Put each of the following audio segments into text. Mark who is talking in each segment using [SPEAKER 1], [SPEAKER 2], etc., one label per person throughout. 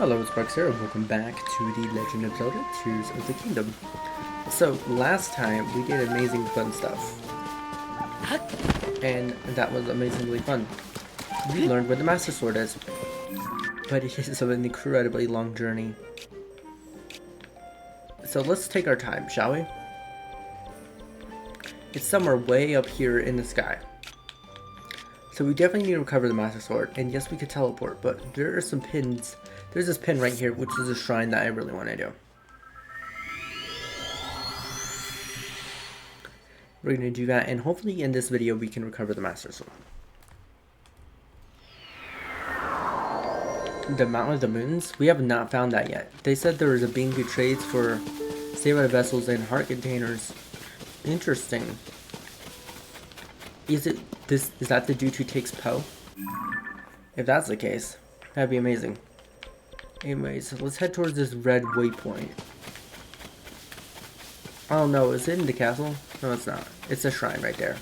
[SPEAKER 1] Hello, it's Mark here, and welcome back to The Legend of Zelda Tears of the Kingdom. So, last time we did amazing fun stuff, and that was amazingly fun. We learned where the Master Sword is, but it is an incredibly long journey. So let's take our time, shall we? It's somewhere way up here in the sky. So we definitely need to recover the Master Sword, and yes, we could teleport, but there are some pins. There's this pin right here, which is a shrine that I really want to do. We're going to do that, and hopefully in this video we can recover the Master Sword. The Mountain of the Moons? We have not found that yet. They said there was a bingo trades for samurai vessels and heart containers. Interesting. Is that the dude who takes Poe? If that's the case, that'd be amazing. Anyways, let's head towards this red waypoint. Oh no, is it in the castle? No, it's not. It's a shrine right there.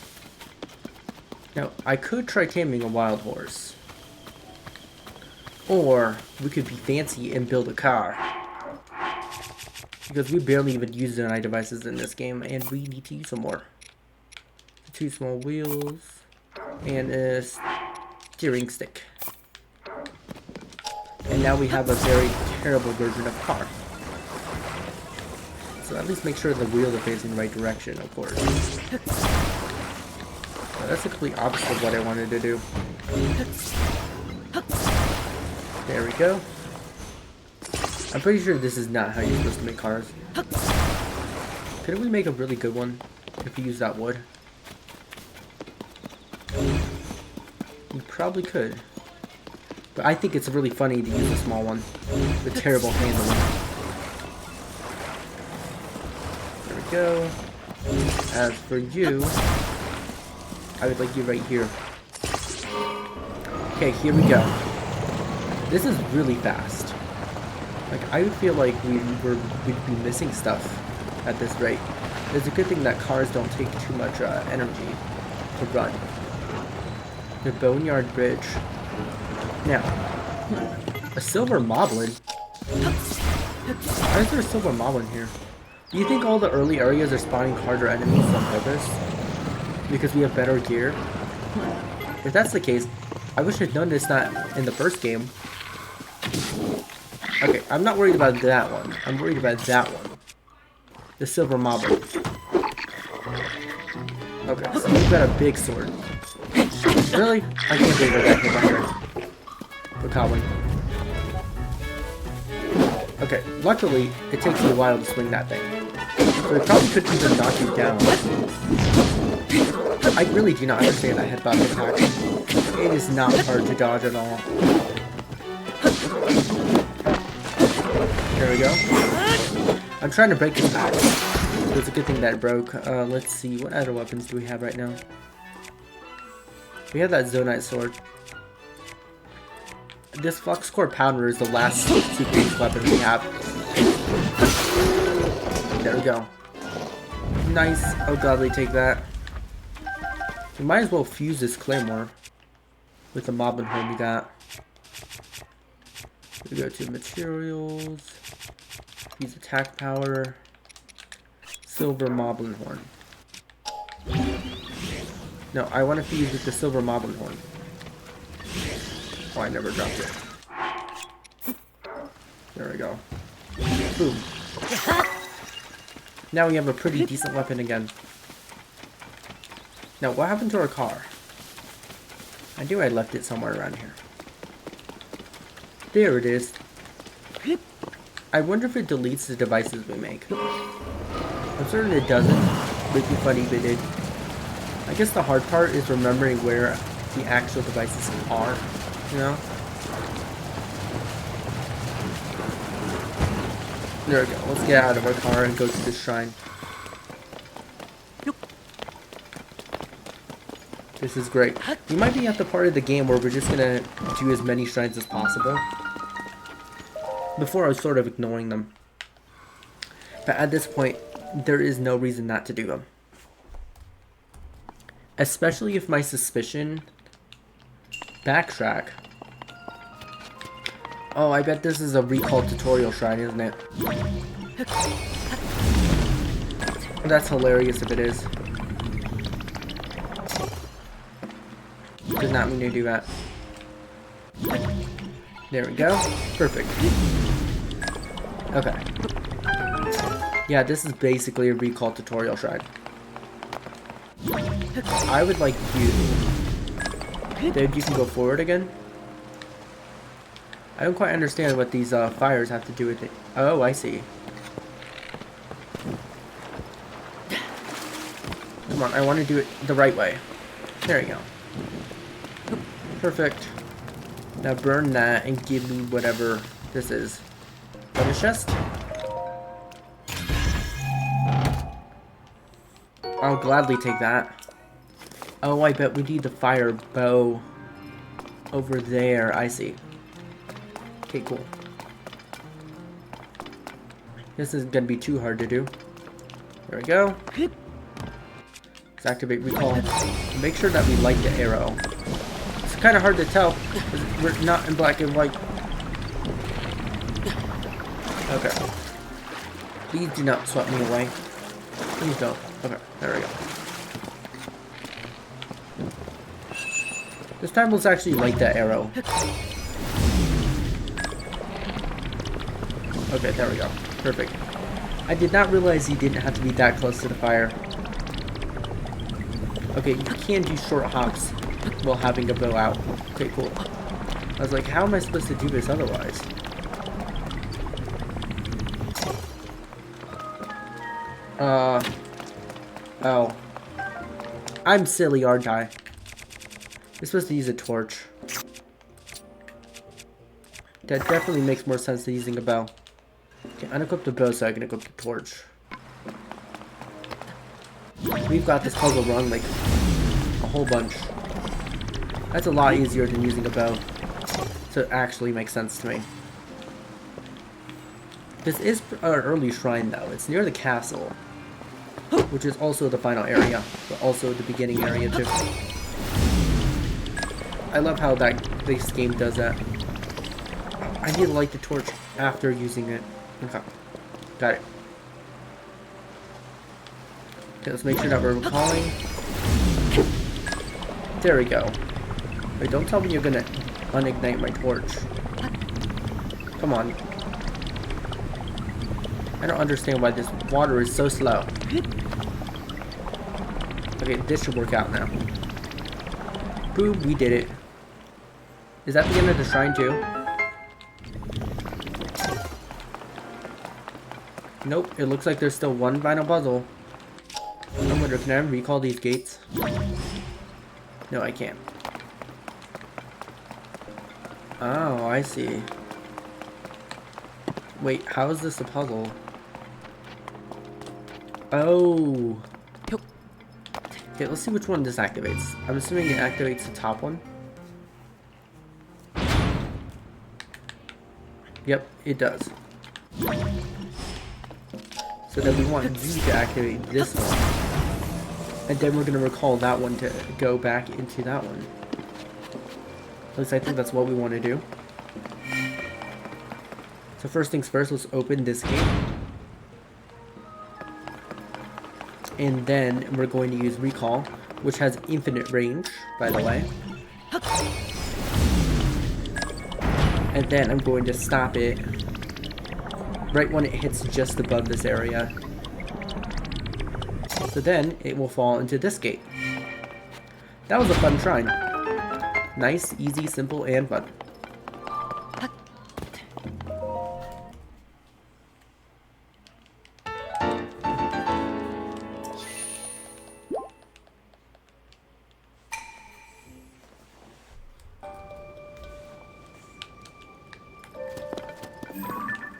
[SPEAKER 1] Now, I could try taming a wild horse. Or, we could be fancy and build a car. Because we barely even use the AI devices in this game, and we need to use some more. 2 small wheels, and a steering stick. And now we have a very terrible version of car. So at least make sure the wheels are facing the right direction, of course. Well, that's the complete opposite of what I wanted to do. There we go. I'm pretty sure this is not how you're supposed to make cars. Couldn't we make a really good one if we use that wood? We probably could. But I think it's really funny to use a small one. The terrible handling. There we go. As for you, I would like you right here. Okay, here we go. This is really fast. Like, I would feel like we'd be missing stuff at this rate. It's a good thing that cars don't take too much energy to run. The Boneyard Bridge. Now, a silver moblin? Why is there a silver moblin here? Do you think all the early areas are spawning harder enemies on purpose? Because we have better gear? If that's the case, I wish I'd done this not in the first game. Okay, I'm not worried about that one. I'm worried about that one. The silver moblin. Okay, so we've got a big sword. Really? I can't believe I got hit by her. For Cowan. Okay, luckily, it takes you a while to swing that thing. So it probably could even knock you down. I really do not understand that headbutt attack. It is not hard to dodge at all. There we go. I'm trying to break this axe. It's a good thing that it broke. Let's see, what other weapons do we have right now? We have that Zonite sword. This Flux Core Pounder is the last super weapon we have. There we go. Nice. I'll gladly take that. We might as well fuse this Claymore with the Moblin Horn we got. We go to materials. Use attack power. Silver Moblin Horn. No, I want to fuse with the silver Moblin Horn. Oh, I never dropped it. There we go. Boom. Now we have a pretty decent weapon again. Now, what happened to our car? I knew I left it somewhere around here. There it is. I wonder if it deletes the devices we make. I'm certain it doesn't. Would be funny if it did. I guess the hard part is remembering where the actual devices are, you know? There we go. Let's get out of our car and go to this shrine. This is great. We might be at the part of the game where we're just gonna do as many shrines as possible. Before I was sort of ignoring them. But at this point, there is no reason not to do them. Especially if my suspicion backtrack Oh, I bet this is a recall tutorial shrine, isn't it? That's hilarious if it is. Did not mean to do that. There we go. Perfect. Okay. Yeah, this is basically a recall tutorial shrine. I would like you... Dude, you can go forward again? I don't quite understand what these fires have to do with it. Oh, I see. Come on, I want to do it the right way. There you go. Perfect. Now burn that and give me whatever this is. Bonus chest? I'll gladly take that. Oh, I bet we need the fire bow over there. I see. Okay, cool. This isn't gonna be too hard to do. There we go. Let's activate recall. Make sure that we light the arrow. It's kind of hard to tell because we're not in black and white. Okay. Please do not sweep me away. Please don't. Okay, there we go. This time let's actually light that arrow. Okay, there we go. Perfect. I did not realize you didn't have to be that close to the fire. Okay, you can do short hops while having a bow out. Okay, cool. I was like, how am I supposed to do this otherwise? Oh. I'm silly, aren't I? You're supposed to use a torch. That definitely makes more sense than using a bow. Okay, unequip the bow so I can equip the torch. We've got this puzzle wrong like a whole bunch. That's a lot easier than using a bow. So it actually makes sense to me. This is an early shrine though. It's near the castle. Which is also the final area. But also the beginning area too. I love how this game does that. I need to light the torch after using it. Okay. Got it. Okay, let's make sure that we're recalling. There we go. Wait, don't tell me you're gonna unignite my torch. Come on. I don't understand why this water is so slow. Okay, this should work out now. Boom, we did it. Is that the end of the shrine too? Nope, it looks like there's still one final puzzle. I wonder, can I recall these gates? No, I can't. Oh, I see. Wait, how is this a puzzle? Oh. Okay, let's see which one this activates. I'm assuming it activates the top one. Yep, it does. So then we want Z to activate this one. And then we're going to recall that one to go back into that one. At least I think that's what we want to do. So first things first, let's open this gate. And then we're going to use recall, which has infinite range, by the way. And then I'm going to stop it right when it hits just above this area. So then it will fall into this gate. That was a fun shrine. Nice, easy, simple, and fun.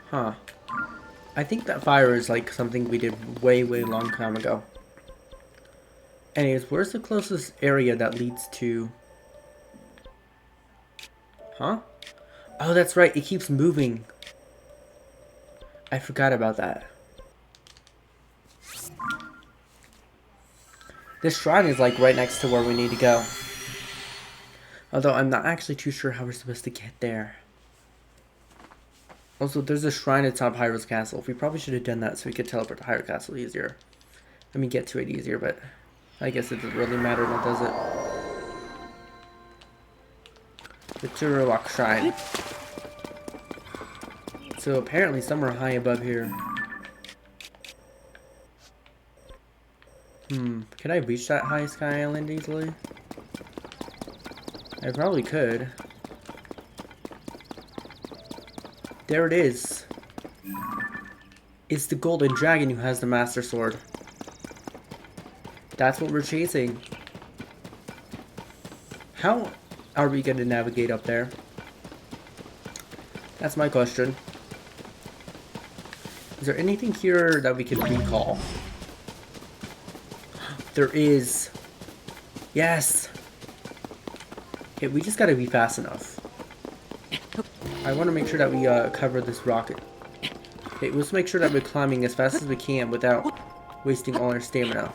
[SPEAKER 1] Huh. I think that fire is like something we did way long time ago. Anyways, where's the closest area that leads to... Huh? Oh, that's right. It keeps moving. I forgot about that. This shrine is like right next to where we need to go. Although I'm not actually too sure how we're supposed to get there. Also, there's a shrine atop Hyrule's castle. We probably should have done that so we could teleport to Hyrule Castle easier. I mean, get to it easier, but I guess it doesn't really matter now, does it? The Turok Shrine. So apparently somewhere high above here. Can I reach that high sky island easily? I probably could. There it is. It's the golden dragon who has the master sword. That's what we're chasing. How are we going to navigate up there? That's my question. Is there anything here that we can recall? There is. Yes. Okay, we just gotta be fast enough. I want to make sure that we cover this rocket. Okay, let's make sure that we're climbing as fast as we can without wasting all our stamina.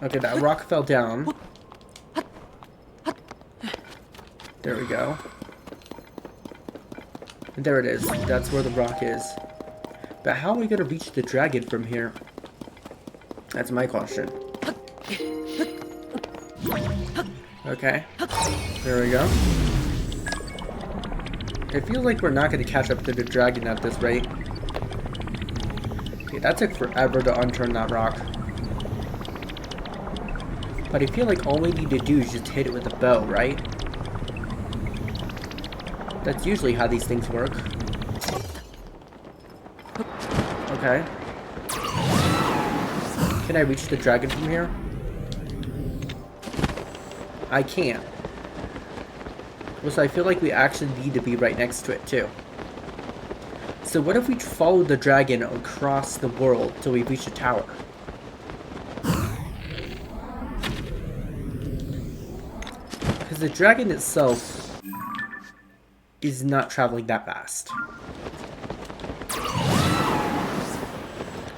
[SPEAKER 1] Okay, that rock fell down. There we go. And there it is. That's where the rock is. But how are we gonna reach the dragon from here? That's my question. Okay. There we go. It feels like we're not going to catch up to the dragon at this rate. Okay, that took forever to unturn that rock. But I feel like all we need to do is just hit it with a bow, right? That's usually how these things work. Okay. Can I reach the dragon from here? I can't. So I feel like we actually need to be right next to it too. So what if we follow the dragon across the world till we reach the tower? Because the dragon itself is not traveling that fast.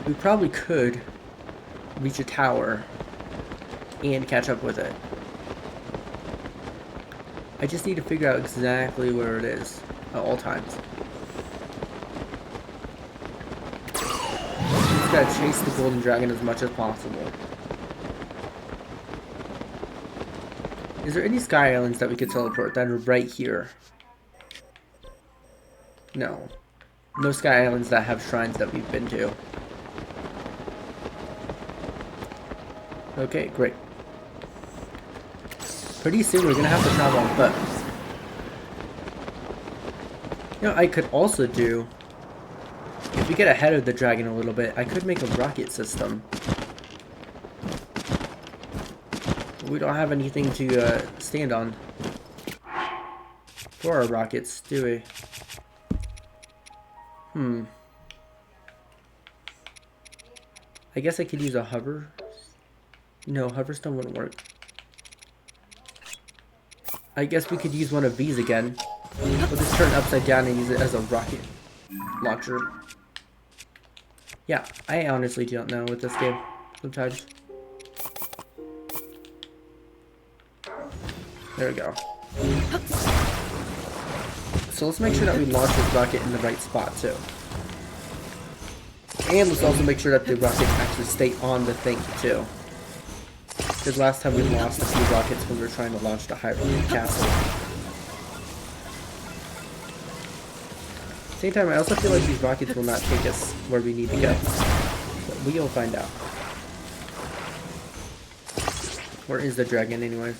[SPEAKER 1] We probably could reach a tower and catch up with it. I just need to figure out exactly where it is at all times. Just gotta chase the golden dragon as much as possible. Is there any sky islands that we could teleport that are right here? No. No sky islands that have shrines that we've been to. Okay, great. Pretty soon we're gonna have to travel on foot. You know, I could also do, if we get ahead of the dragon a little bit, I could make a rocket system. We don't have anything to stand on for our rockets, do we? I guess I could use a hover. No, hoverstone wouldn't work. I guess we could use one of these again. We'll just turn it upside down and use it as a rocket launcher. Yeah, I honestly don't know with this game sometimes. There we go. So let's make sure that we launch this rocket in the right spot too. And let's also make sure that the rocket actually stay on the thing too. Because last time we lost a few rockets when we were trying to launch the Hyrule Castle. Same time, I also feel like these rockets will not take us where we need to go. But we'll find out. Where is the dragon anyways?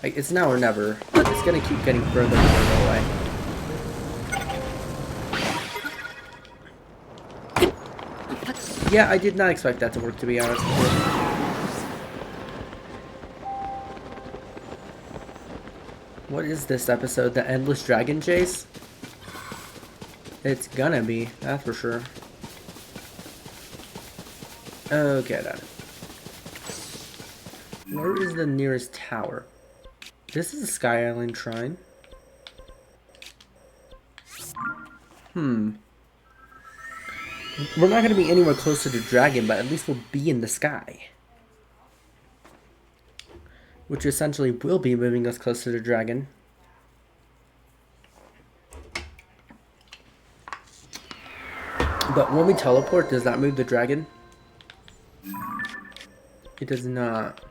[SPEAKER 1] It's now or never. It's gonna keep getting further and further away. Yeah, I did not expect that to work, to be honest with you. What is this episode? The Endless Dragon Chase? It's gonna be, that's for sure. Okay then. Where is the nearest tower? This is a Sky Island Shrine. We're not gonna be anywhere close to the dragon, but at least we'll be in the sky. Which essentially will be moving us close to the dragon. But when we teleport, does that move the dragon? It does not.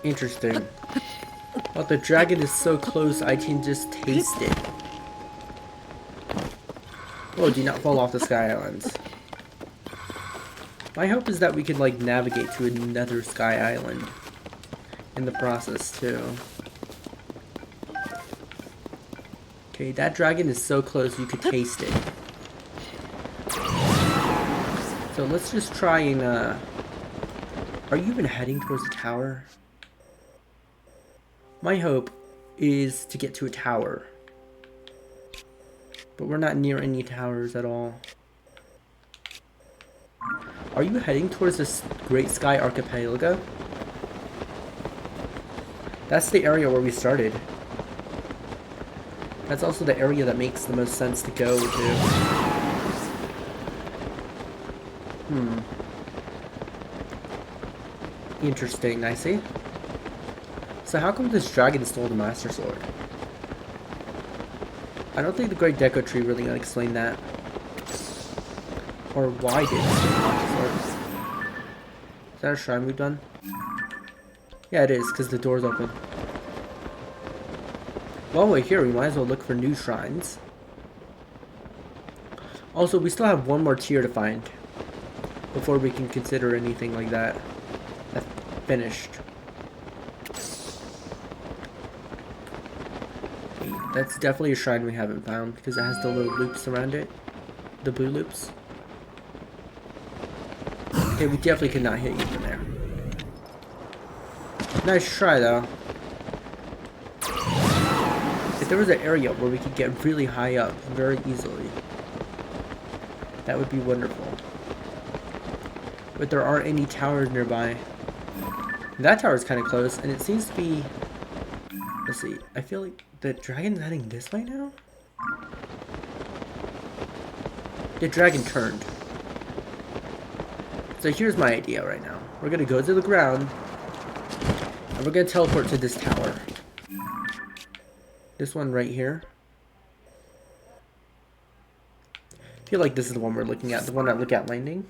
[SPEAKER 1] Interesting. Well, the dragon is so close, I can just taste it. Oh, do not fall off the Sky Islands. My hope is that we can, like, navigate to another Sky Island in the process, too. Okay, that dragon is so close you could taste it. So let's just try and, are you even heading towards the tower? My hope is to get to a tower. But we're not near any towers at all. Are you heading towards this Great Sky Archipelago? That's the area where we started. That's also the area that makes the most sense to go to. Interesting, I see. So how come this dragon stole the Master Sword? I don't think the Great Deco Tree really explained that. Or why did it steal the Master Sword? Is that a shrine we've done? Yeah, it is, because the door's open. While we're here, we might as well look for new shrines. Also, we still have one more tier to find before we can consider anything like that finished. Okay, that's definitely a shrine we haven't found because it has the little loops around it. The blue loops. Okay, we definitely could not hit you from there. Nice try, though. If there was an area where we could get really high up very easily, that would be wonderful. But there aren't any towers nearby. That tower is kind of close, and it seems to be... Let's see. I feel like the dragon's heading this way now? The dragon turned. So here's my idea right now. We're going to go to the ground, and we're going to teleport to this tower. This one right here. I feel like this is the one we're looking at. The one that look at landing.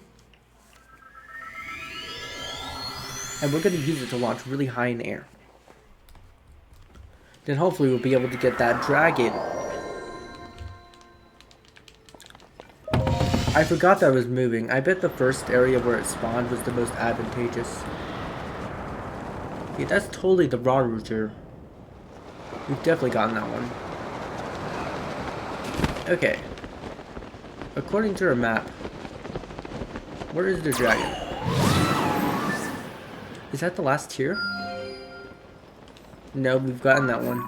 [SPEAKER 1] And we're going to use it to launch really high in the air. Then hopefully we'll be able to get that dragon. I forgot that I was moving. I bet the first area where it spawned was the most advantageous. Okay, that's totally the raw router. We've definitely gotten that one. Okay. According to our map, where is the dragon? Is that the last tier? No, we've gotten that one.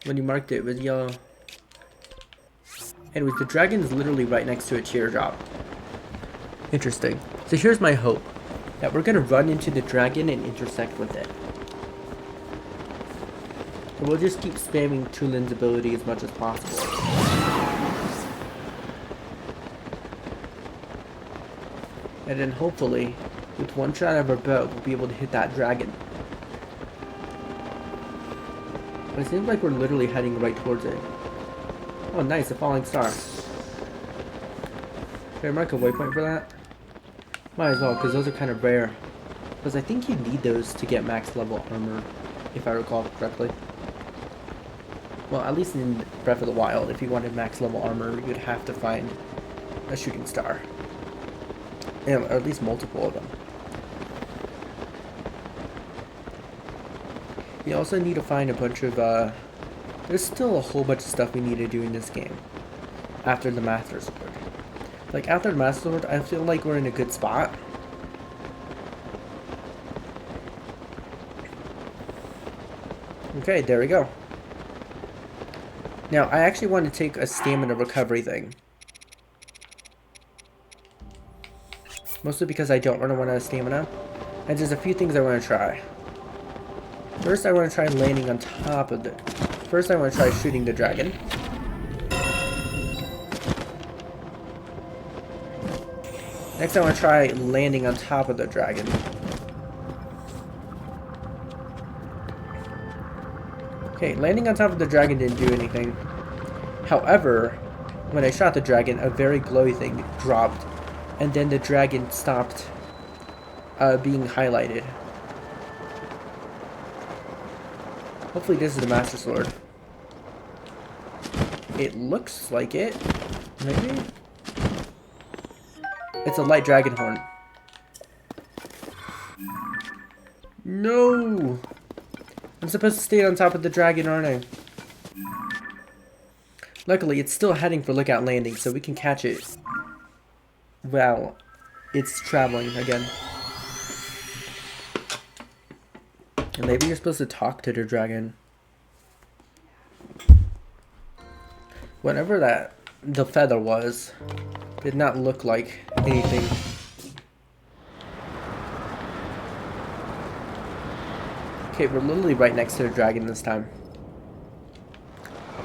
[SPEAKER 1] When you marked it with yellow. Anyways, the dragon is literally right next to a teardrop. Interesting. So here's my hope. That we're gonna run into the dragon and intersect with it. So we'll just keep spamming Tulin's ability as much as possible. And then hopefully, with one shot of our bow, we'll be able to hit that dragon. But it seems like we're literally heading right towards it. Oh nice, a falling star. Can I mark a waypoint for that? Might as well, because those are kind of rare. Because I think you need those to get max level armor, if I recall correctly. Well, at least in Breath of the Wild, if you wanted max level armor, you'd have to find a shooting star. Yeah, or at least multiple of them. You also need to find a bunch of, there's still a whole bunch of stuff we need to do in this game. After the Master Sword. Like, after the Master Sword, I feel like we're in a good spot. Okay, there we go. Now, I actually want to take a stamina recovery thing. Mostly because I don't want to run out of stamina. And there's a few things I want to try. First, I want to try landing on top of the... First, I want to try shooting the dragon. Next, I want to try landing on top of the dragon. Okay, landing on top of the dragon didn't do anything. However, When I shot the dragon, a very glowy thing dropped, and then the dragon stopped being highlighted. Hopefully this is the Master Sword. It looks like it. Maybe? It's a light dragon horn. No! I'm supposed to stay on top of the dragon, aren't I? Luckily, it's still heading for Lookout Landing, so we can catch it. Wow. It's traveling again. And maybe you're supposed to talk to the dragon. Whatever the feather was, did not look like anything. Okay, we're literally right next to the dragon this time.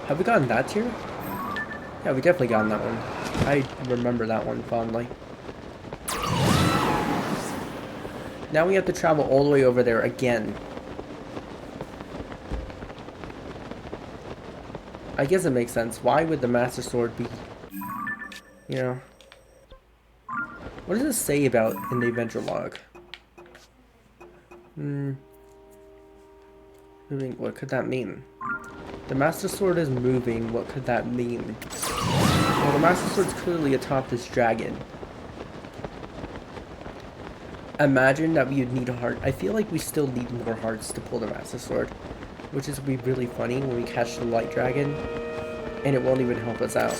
[SPEAKER 1] Have we gotten that tier? Yeah, we definitely gotten that one. I remember that one fondly. Now we have to travel all the way over there again. I guess it makes sense. Why would the Master Sword be... You know... What does it say about in the adventure log? Moving, what could that mean? The Master Sword is moving, what could that mean? Well, the Master Sword's clearly atop this dragon. Imagine that we would need a heart. I feel like we still need more hearts to pull the Master Sword. Which is be really funny when we catch the light dragon. And it won't even help us out.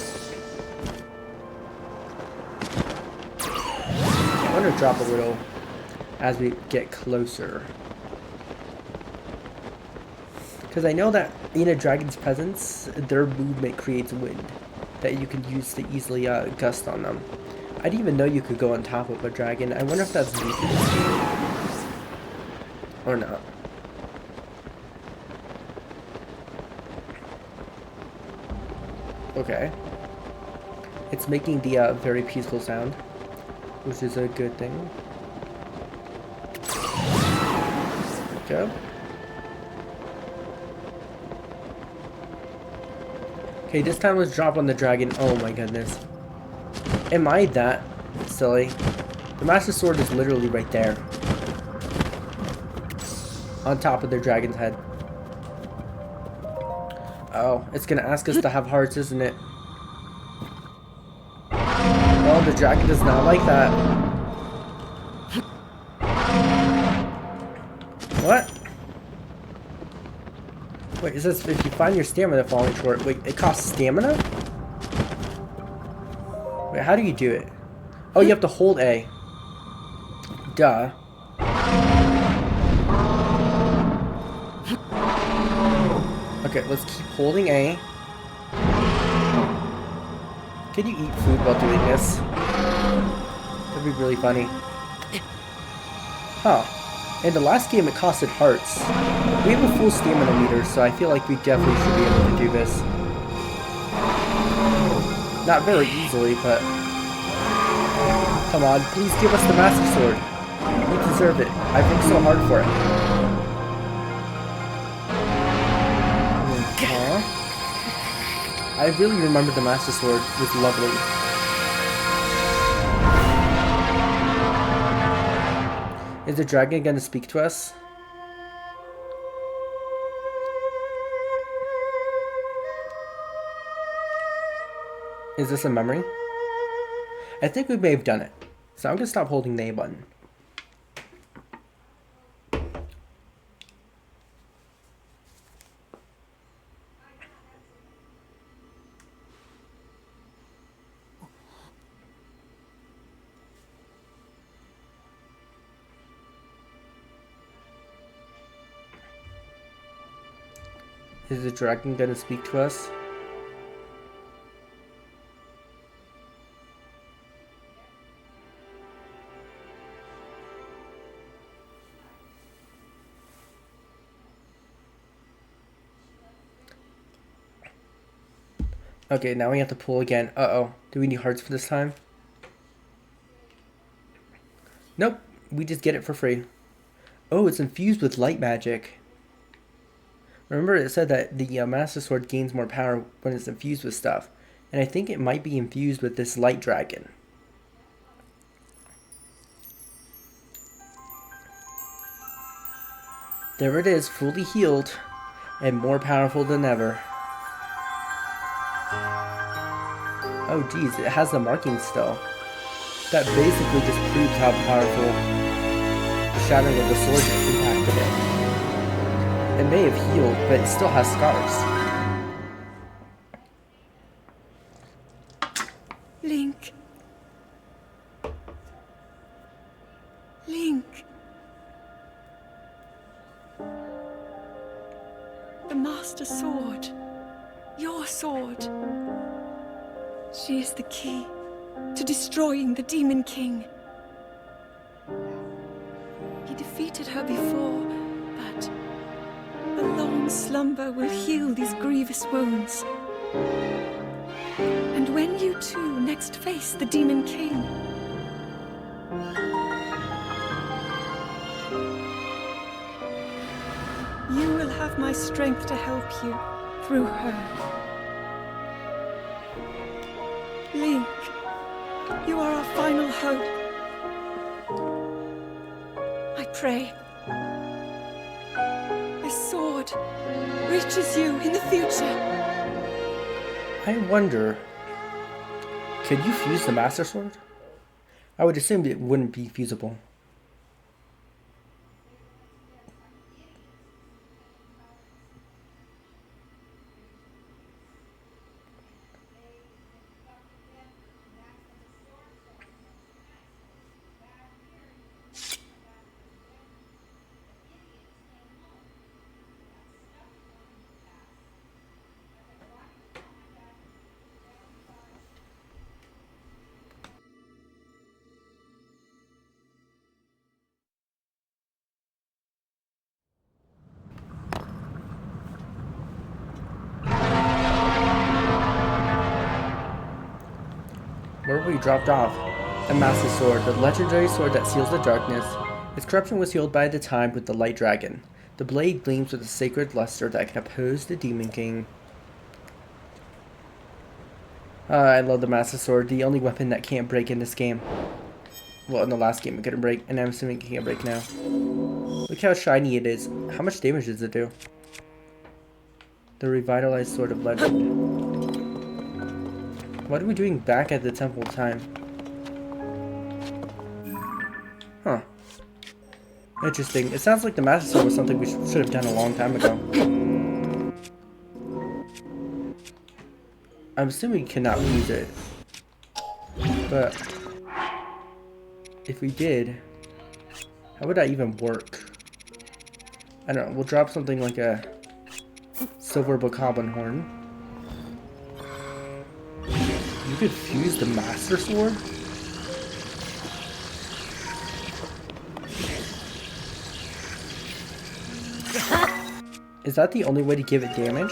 [SPEAKER 1] I want to drop a little as we get closer. Because I know that in a dragon's presence, their movement creates wind that you can use to easily gust on them. I didn't even know you could go on top of a dragon. I wonder if that's new to this game or not. Okay. It's making the very peaceful sound, which is a good thing. Okay. Okay, this time let's drop on the dragon. Oh my goodness. Am I that silly? The Master Sword is literally right there. On top of the dragon's head. Oh, it's gonna ask us to have hearts, isn't it? Oh, the dragon does not like that. What? Wait, it says if you find your stamina falling short. Wait, it costs stamina? Wait, how do you do it? Oh, you have to hold A. Duh. Okay, let's keep holding A. Can you eat food while doing this? That'd be really funny. Huh. In the last game it costed hearts. We have a full stamina meter, so I feel like we definitely should be able to do this. Not very easily, but... Come on, please give us the Master Sword. We deserve it. I've worked so hard for it. I really remember the Master Sword was lovely. Is the dragon gonna speak to us? Is this a memory? I think we may have done it. So I'm gonna stop holding the A button. Is the dragon gonna speak to us? Okay, now we have to pull again. Uh-oh. Do we need hearts for this time? Nope. We just get it for free. Oh, it's infused with light magic. Remember it said that the Master Sword gains more power when it's infused with stuff. And I think it might be infused with this light dragon. There it is, fully healed and more powerful than ever. Oh geez, it has the marking still. That basically just proves how powerful the shattering of the sword impacted it. It may have healed, but it still has scars.
[SPEAKER 2] Link. Link. The Master Sword. Your sword. She is the key to destroying the Demon King. He defeated her before, but a long slumber will heal these grievous wounds. And when you two next face the Demon King, you will have my strength to help you through her. Link, you are our final hope. I pray this sword reaches you in the future.
[SPEAKER 1] I wonder, could you fuse the Master Sword? I would assume it wouldn't be feasible. Where we dropped off. The Master Sword, the legendary sword that seals the darkness. Its corruption was healed by the time with the light dragon. The blade gleams with a sacred luster that can oppose the Demon King. I love the Master Sword, the only weapon that can't break in this game. Well, in the last game it couldn't break, and I'm assuming it can't break now. Look how shiny it is. How much damage does it do? The revitalized Sword of Legend. What are we doing back at the temple time? Huh. Interesting. It sounds like the Master Sword was something we should have done a long time ago. I'm assuming we cannot use it. But if we did, how would that even work? I don't know. We'll drop something like a silver bokoblin horn. You could fuse the Master Sword? Is that the only way to give it damage?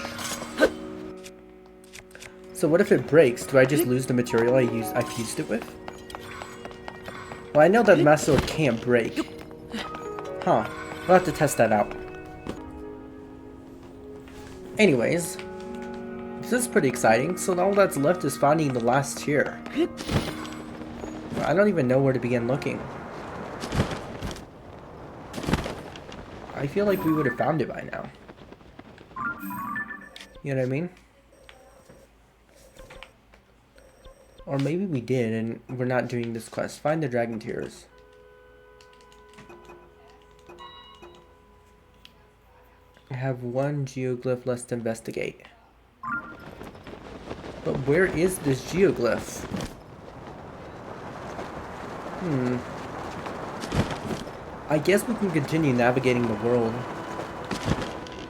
[SPEAKER 1] So what if it breaks? Do I just lose the material I fused it with? Well, I know that the Master Sword can't break. Huh. We'll have to test that out. Anyways. This is pretty exciting, so all that's left is finding the last tier. I don't even know where to begin looking. I feel like we would have found it by now. You know what I mean? Or maybe we did and we're not doing this quest. Find the dragon tears. I have one geoglyph left to investigate. But where is this geoglyph? I guess we can continue navigating the world.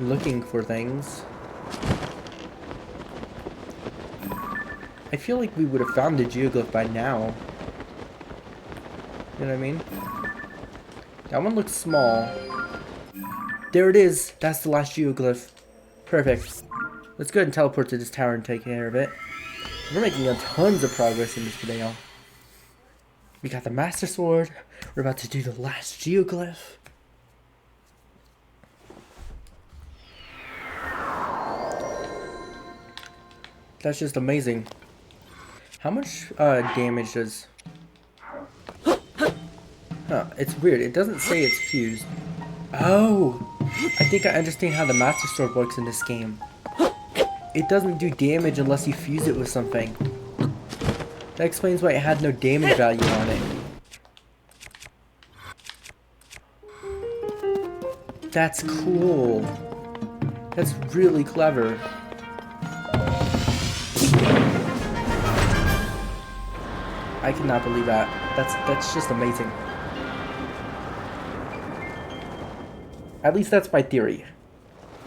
[SPEAKER 1] Looking for things. I feel like we would have found the geoglyph by now. You know what I mean? That one looks small. There it is! That's the last geoglyph. Perfect. Let's go ahead and teleport to this tower and take care of it. We're making tons of progress in this video. We got the Master Sword. We're about to do the last geoglyph. That's just amazing. How much damage does... Huh, it's weird. It doesn't say it's fused. Oh! I think I understand how the Master Sword works in this game. It doesn't do damage unless you fuse it with something. That explains why it had no damage value on it. That's cool. That's really clever. I cannot believe that. That's just amazing. At least that's my theory.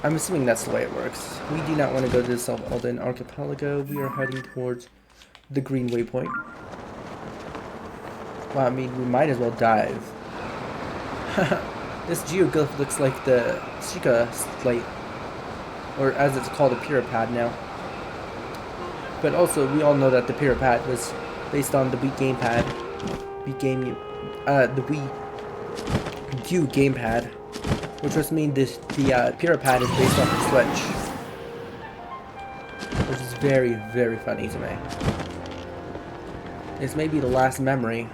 [SPEAKER 1] I'm assuming that's the way it works. We do not want to go to the South Alden Archipelago. We are heading towards the Green Waypoint. Well, I mean, we might as well dive. This geoglyph looks like the Sheikah slate, or as it's called, a Pyrrhapad now. But also, we all know that the Pyrrhapad was based on the Wii gamepad. The Wii U gamepad, which just means the Pyrrhapad is based off the Switch, which is very, very funny to me. This may be the last memory,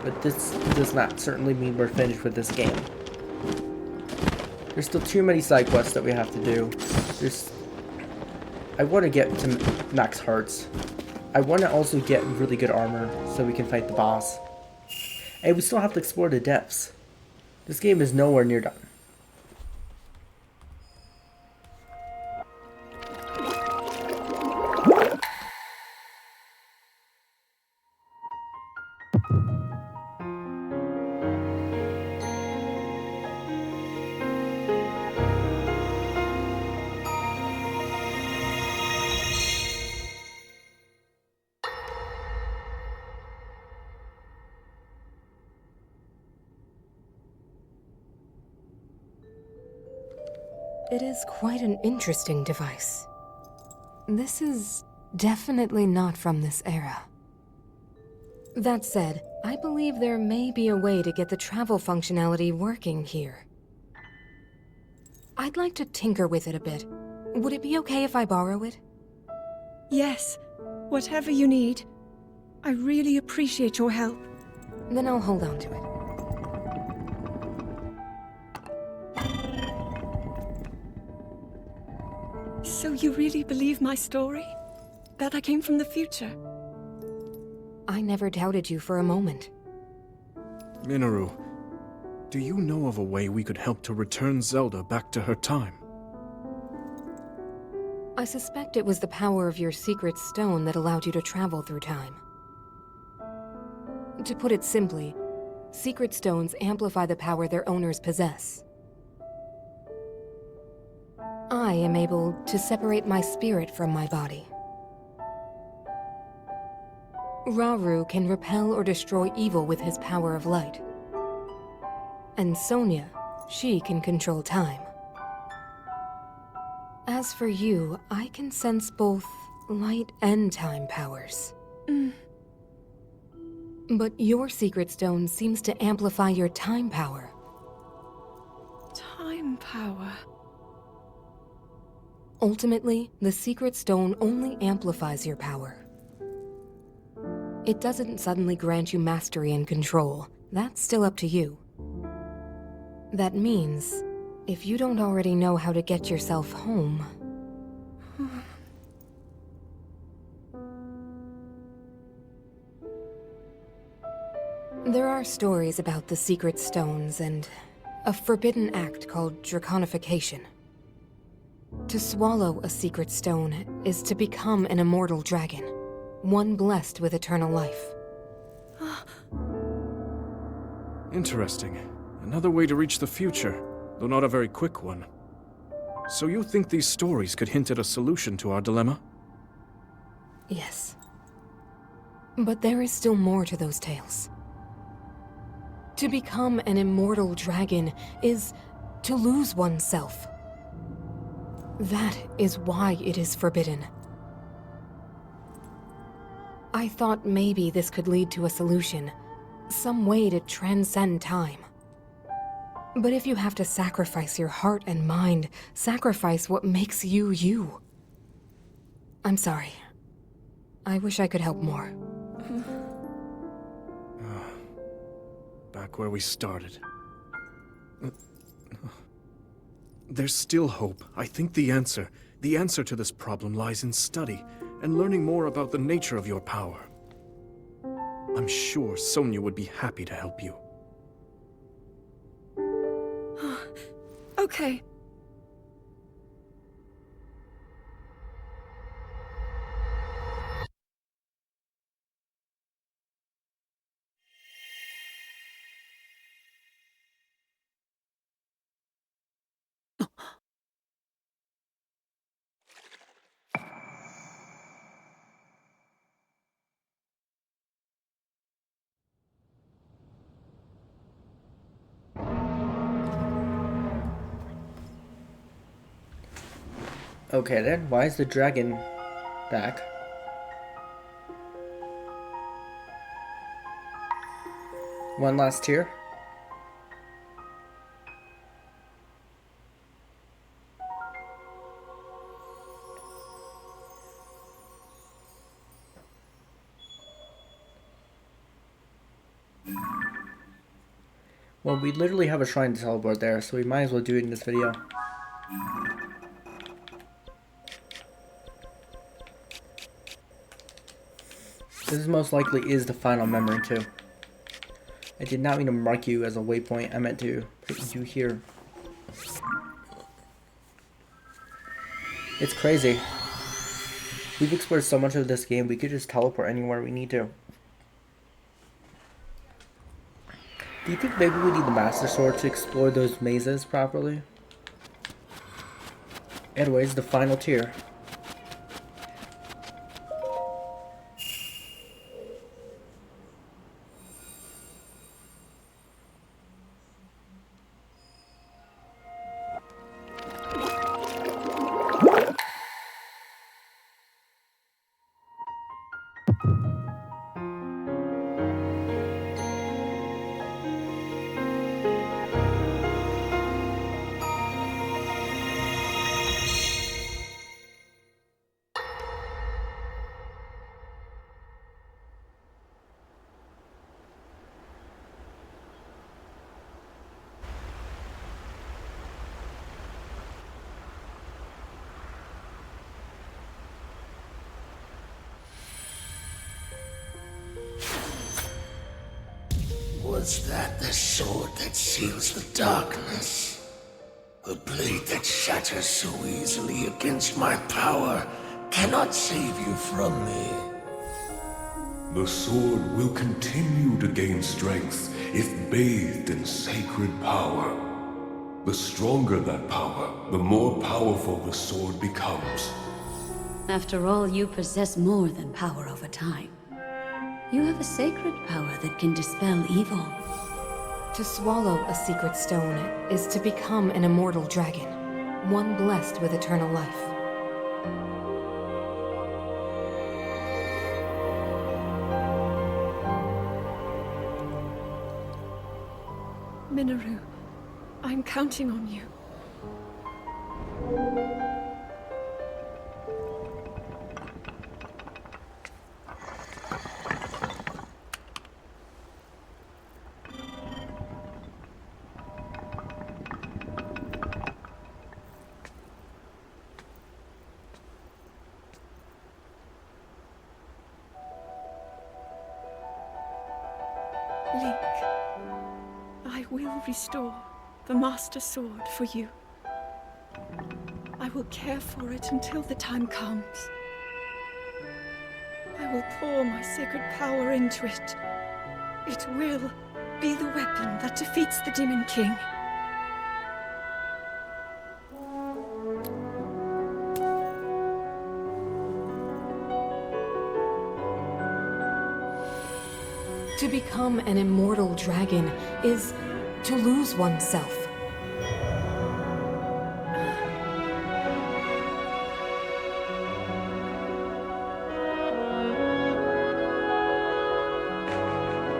[SPEAKER 1] but this does not certainly mean we're finished with this game. There's still too many side quests that we have to do. I want to get to max hearts. I want to also get really good armor so we can fight the boss. And we still have to explore the depths. This game is nowhere near done.
[SPEAKER 3] It is quite an interesting device. This is definitely not from this era. That said, I believe there may be a way to get the travel functionality working here. I'd like to tinker with it a bit. Would it be okay if I borrow it?
[SPEAKER 2] Yes, whatever you need. I really appreciate your help.
[SPEAKER 3] Then I'll hold on to it.
[SPEAKER 2] So you really believe my story? That I came from the future?
[SPEAKER 3] I never doubted you for a moment.
[SPEAKER 4] Minoru, do you know of a way we could help to return Zelda back to her time?
[SPEAKER 3] I suspect it was the power of your secret stone that allowed you to travel through time. To put it simply, secret stones amplify the power their owners possess. I am able to separate my spirit from my body. Rauru can repel or destroy evil with his power of light. And Sonia, she can control time. As for you, I can sense both light and time powers. But your secret stone seems to amplify your time power.
[SPEAKER 2] Time power.
[SPEAKER 3] Ultimately, the secret stone only amplifies your power. It doesn't suddenly grant you mastery and control. That's still up to you. That means, if you don't already know how to get yourself home... There are stories about the secret stones and a forbidden act called draconification. To swallow a secret stone is to become an immortal dragon, one blessed with eternal life.
[SPEAKER 4] Interesting. Another way to reach the future, though not a very quick one. So you think these stories could hint at a solution to our dilemma?
[SPEAKER 3] Yes. But there is still more to those tales. To become an immortal dragon is to lose oneself. That is why it is forbidden. I thought maybe this could lead to a solution, some way to transcend time. But if you have to sacrifice your heart and mind, sacrifice what makes you you. I'm sorry. I wish I could help more.
[SPEAKER 4] Back where we started. There's still hope. I think the answer to this problem lies in study and learning more about the nature of your power. I'm sure Sonia would be happy to help you.
[SPEAKER 2] Okay.
[SPEAKER 1] Okay then, why is the dragon back? One last tier. Well, we literally have a shrine to teleport there, so we might as well do it in this video. This most likely is the final memory too. I did not mean to mark you as a waypoint, I meant to put you here. It's crazy. We've explored so much of this game, we could just teleport anywhere we need to. Do you think maybe we need the Master Sword to explore those mazes properly? Anyways, the final tier.
[SPEAKER 5] Was that the sword that seals the darkness? The blade that shatters so easily against my power cannot save you from me.
[SPEAKER 6] The sword will continue to gain strength if bathed in sacred power. The stronger that power, the more powerful the sword becomes.
[SPEAKER 7] After all, you possess more than power over time. You have a sacred power that can dispel evil.
[SPEAKER 3] To swallow a secret stone is to become an immortal dragon, one blessed with eternal life.
[SPEAKER 2] Minoru, I'm counting on you. Link, I will restore the Master Sword for you. I will care for it until the time comes. I will pour my sacred power into it. It will be the weapon that defeats the Demon King.
[SPEAKER 3] To become an immortal dragon is to lose oneself.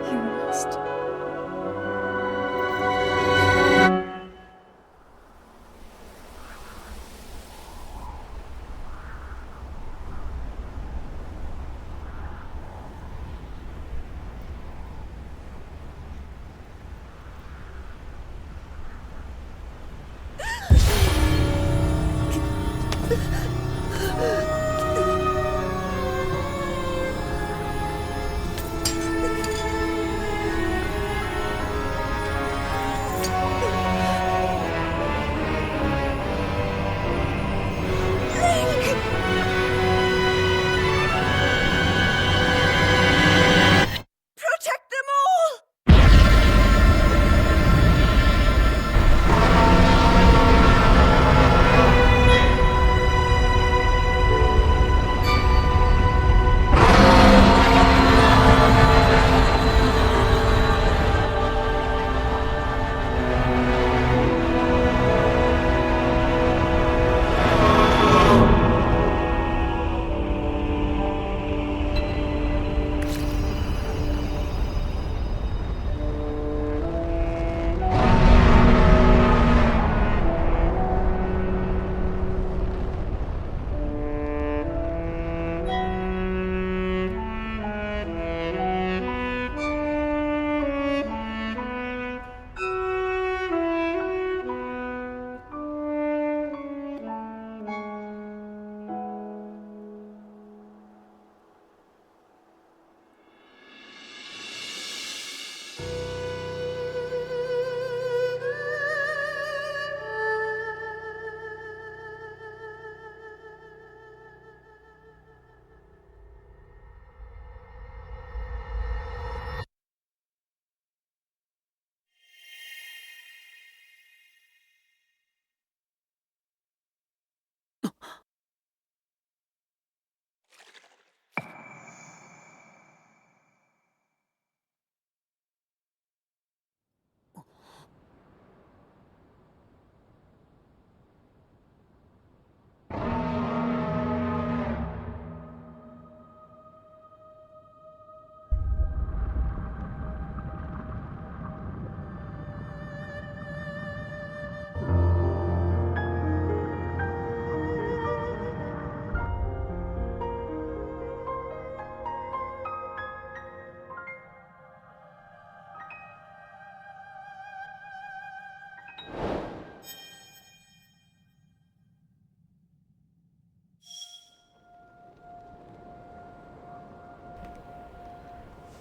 [SPEAKER 2] You must. Protect them all!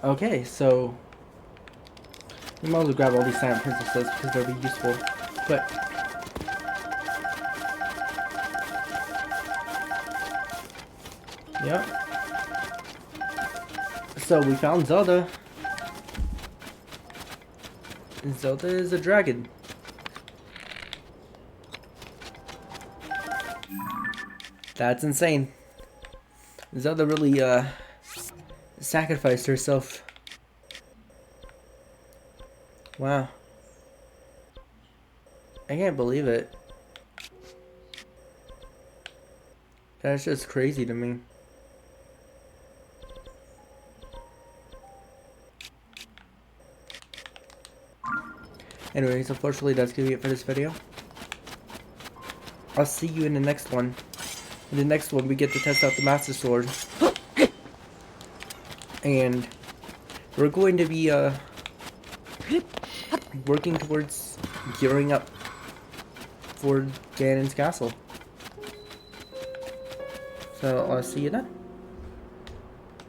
[SPEAKER 1] Okay, so we might as well grab all these silent princesses because they'll be useful. But yeah. So we found Zelda. And Zelda is a dragon. That's insane. Zelda really sacrificed herself. Wow. I can't believe it. That's just crazy to me. Anyways, unfortunately that's gonna be it for this video. I'll see you in the next one. In the next one we get to test out the Master Sword. And we're going to be working towards gearing up for Ganon's castle. So I'll see you then.